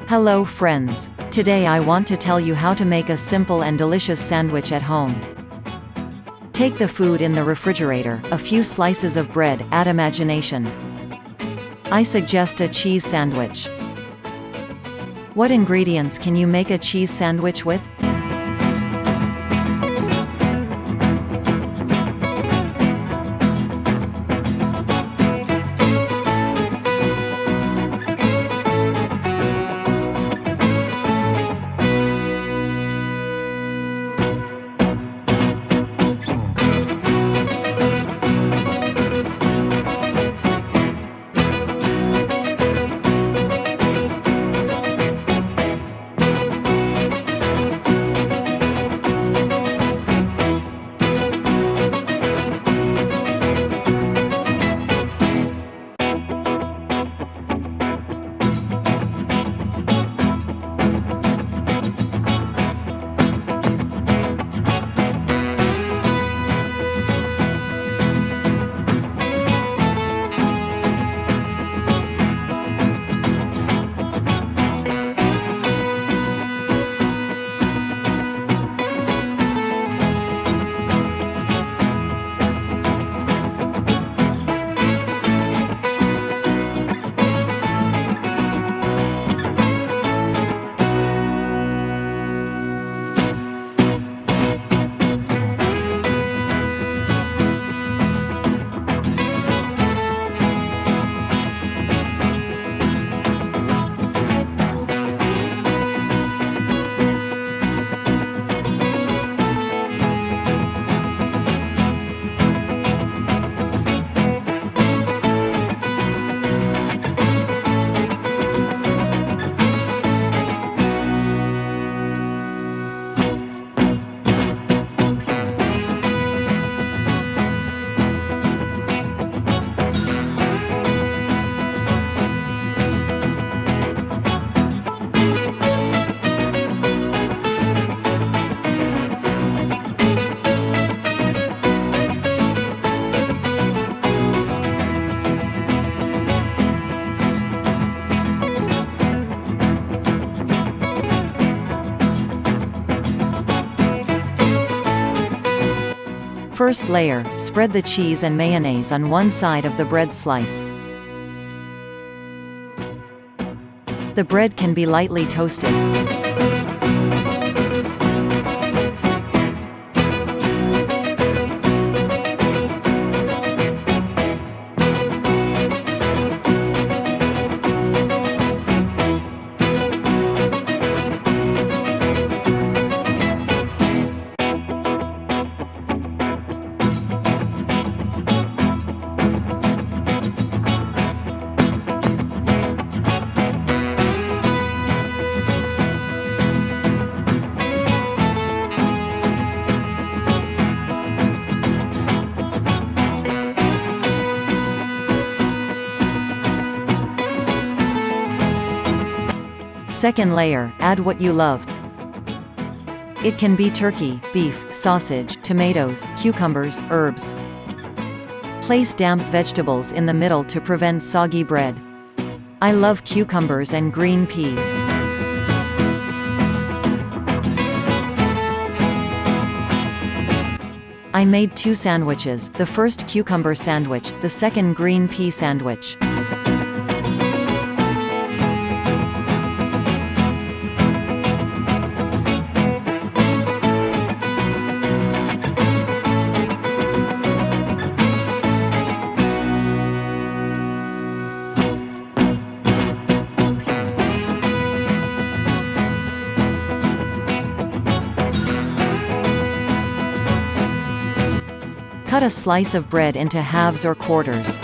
Hello friends. Today I want to tell you how to make a simple and delicious sandwich at home. Take the food in the refrigerator, a few slices of bread, add imagination. I suggest a cheese sandwich. What ingredients can you make a cheese sandwich with? First layer, spread the cheese and mayonnaise on one side of the bread slice. The bread can be lightly toasted. Second layer, add what you love. It can be turkey, beef, sausage, tomatoes, cucumbers, herbs. Place damp vegetables in the middle to prevent soggy bread. I love cucumbers and green peas. I made 2 sandwiches, the first cucumber sandwich, the second green pea sandwich. Cut a slice of bread into halves or quarters.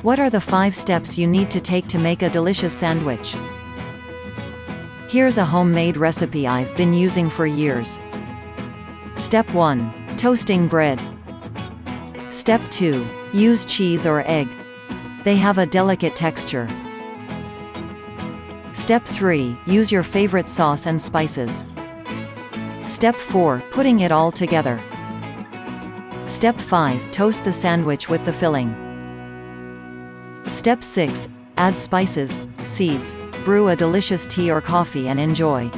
What are the 5 steps you need to take to make a delicious sandwich? Here's a homemade recipe I've been using for years. Step 1. Toasting bread. Step 2. Use cheese or egg. They have a delicate texture. Step 3. Use your favorite sauce and spices. Step 4. Putting it all together. Step 5. Toast the sandwich with the filling. Step 6. Add spices, seeds, brew a delicious tea or coffee and enjoy.